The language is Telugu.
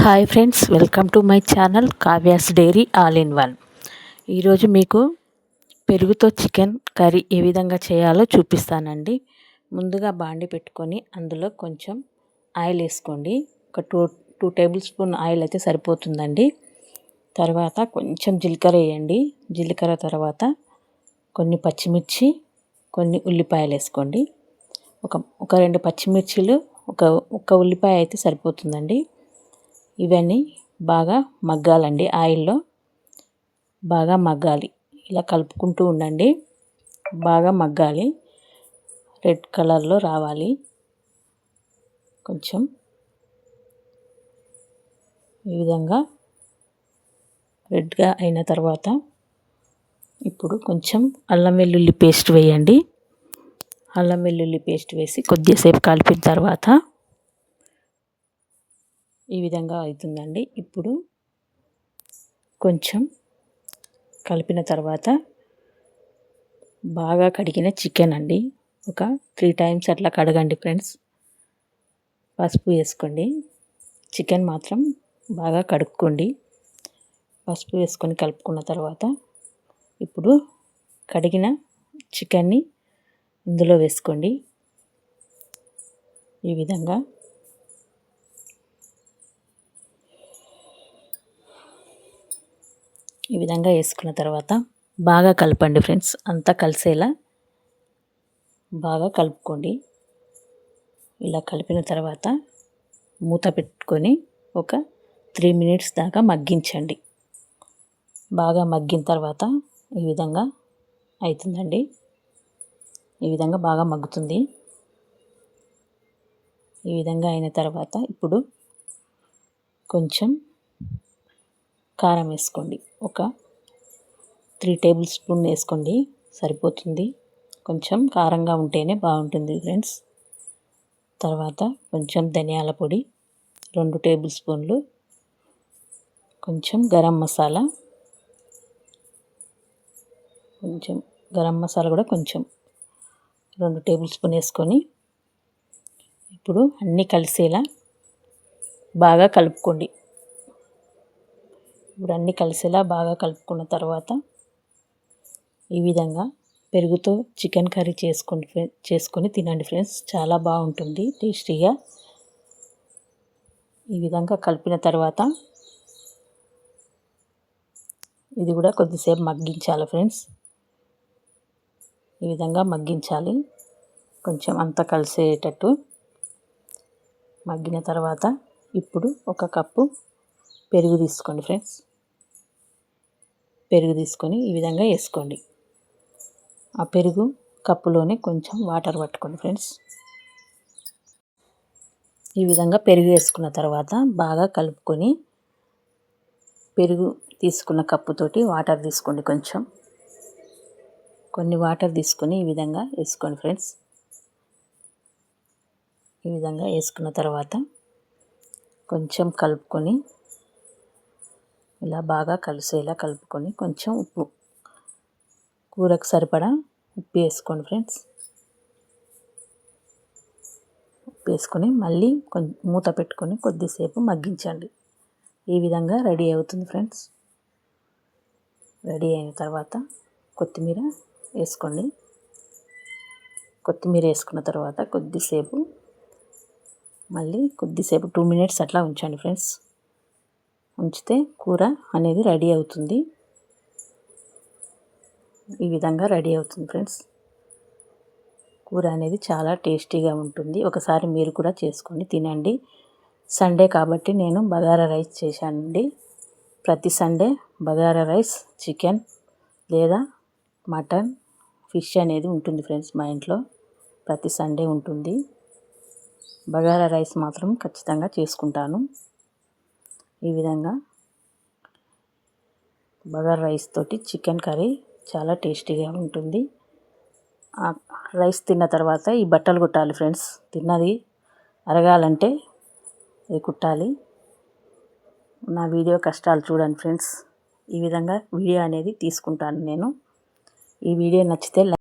Hi friends, welcome to my channel Kavya's diary all in one. ఈరోజు మీకు పెరుగుతో చికెన్ కర్రీ ఏ విధంగా చేయాలో చూపిస్తానండి. ముందుగా బాండి పెట్టుకొని అందులో కొంచెం ఆయిల్ వేసుకోండి. ఒక టూ టేబుల్ స్పూన్ ఆయిల్ అయితే సరిపోతుందండి. తర్వాత కొంచెం జీలకర్ర వేయండి. జీలకర్ర తర్వాత కొన్ని పచ్చిమిర్చి, కొన్ని ఉల్లిపాయలు వేసుకోండి. ఒక రెండు పచ్చిమిర్చిలు, ఒక ఉల్లిపాయ అయితే సరిపోతుందండి. ఇవన్నీ బాగా మగ్గాలండి. ఆయిల్లో బాగా మగ్గాలి. ఇలా కలుపుకుంటూ ఉండండి. బాగా మగ్గాలి. రెడ్ కలర్లో రావాలి. కొంచెం ఈ విధంగా రెడ్గా అయిన తర్వాత ఇప్పుడు కొంచెం అల్లం వెల్లుల్లి పేస్ట్ వేయండి. అల్లం వెల్లుల్లి పేస్ట్ వేసి కొద్దిసేపు కలిపిన తర్వాత ఈ విధంగా అవుతుందండి. ఇప్పుడు కొంచెం కలిపిన తర్వాత బాగా కడిగిన చికెన్ అండి, ఒక 3 టైమ్స్ అట్లా కడగండి ఫ్రెండ్స్. పసుపు వేసుకోండి. చికెన్ మాత్రం బాగా కడుక్కోండి. పసుపు వేసుకొని కలుపుకున్న తర్వాత ఇప్పుడు కడిగిన చికెన్ని ఇందులో వేసుకోండి. ఈ విధంగా వేసుకున్న తర్వాత బాగా కలపండి ఫ్రెండ్స్. అంతా కలిసేలా బాగా కలుపుకోండి. ఇలా కలిపిన తర్వాత మూత పెట్టుకొని ఒక 3 మినిట్స్ దాకా మగ్గించండి. బాగా మగ్గిన తర్వాత ఈ విధంగా అవుతుందండి. ఈ విధంగా బాగా మగ్గుతుంది. ఈ విధంగా అయిన తర్వాత ఇప్పుడు కొంచెం కారం వేసుకోండి. ఒక 3 టేబుల్ స్పూన్ వేసుకోండి, సరిపోతుంది. కొంచెం కారంగా ఉంటేనే బాగుంటుంది ఫ్రెండ్స్. తర్వాత కొంచెం ధనియాల పొడి 2 టేబుల్ స్పూన్లు, కొంచెం గరం మసాలా కూడా కొంచెం 2 టేబుల్ స్పూన్ వేసుకొని ఇప్పుడు అన్నీ కలిసేలా బాగా కలుపుకోండి. ఇప్పుడు అన్నీ కలిసేలా బాగా కలుపుకున్న తర్వాత ఈ విధంగా పెరుగుతో చికెన్ కర్రీ చేసుకొని తినండి ఫ్రెండ్స్. చాలా బాగుంటుంది, టేస్టీగా. ఈ విధంగా కలిపిన తర్వాత ఇది కూడా కొద్దిసేపు మగ్గించాలి ఫ్రెండ్స్. ఈ విధంగా మగ్గించాలి, కొంచెం అంతా కలిసేటట్టు మగ్గిన తర్వాత ఇప్పుడు ఒక కప్పు పెరుగు తీసుకోండి ఫ్రెండ్స్. పెరుగు తీసుకొని ఈ విధంగా వేసుకోండి. ఆ పెరుగు కప్పులోనే కొంచెం వాటర్ పట్టుకోండి ఫ్రెండ్స్. ఈ విధంగా పెరుగు వేసుకున్న తర్వాత బాగా కలుపుకొని పెరుగు తీసుకున్న కప్పుతోటి వాటర్ తీసుకోండి. కొన్ని వాటర్ తీసుకొని ఈ విధంగా వేసుకోండి ఫ్రెండ్స్. ఈ విధంగా వేసుకున్న తర్వాత కొంచెం కలుపుకొని ఇలా బాగా కలిసేలా కలుపుకొని కొంచెం ఉప్పు, కూరకు సరిపడా ఉప్పు వేసుకోండి ఫ్రెండ్స్. ఉప్పు వేసుకొని మళ్ళీ మూత పెట్టుకొని కొద్దిసేపు మగ్గించండి. ఈ విధంగా రెడీ అవుతుంది ఫ్రెండ్స్. రెడీ అయిన తర్వాత కొత్తిమీర వేసుకోండి. కొత్తిమీర వేసుకున్న తర్వాత మళ్ళీ కొద్దిసేపు 2 మినిట్స్ అట్లా ఉంచండి ఫ్రెండ్స్. ఉంచితే కూర అనేది రెడీ అవుతుంది. ఈ విధంగా రెడీ అవుతుంది ఫ్రెండ్స్. కూర అనేది చాలా టేస్టీగా ఉంటుంది. ఒకసారి మీరు కూడా చేసుకొని తినండి. సండే కాబట్టి నేను బగారా రైస్ చేశానండి. ప్రతి సండే బగారా రైస్, చికెన్ లేదా మటన్, ఫిష్ అనేది ఉంటుంది ఫ్రెండ్స్. మా ఇంట్లో ప్రతి సండే ఉంటుంది. బగారా రైస్ మాత్రం ఖచ్చితంగా చేసుకుంటాను. ఈ విధంగా బగారా రైస్ తోటి చికెన్ కర్రీ చాలా టేస్టీగా ఉంటుంది. రైస్ తిన్న తర్వాత ఈ బట్టలు కుట్టాలి ఫ్రెండ్స్. తిన్నది అరగాలంటే ఇది కుట్టాలి. నా వీడియో కష్టాలు చూడండి ఫ్రెండ్స్. ఈ విధంగా వీడియో అనేది తీసుకుంటాను నేను. ఈ వీడియో నచ్చితే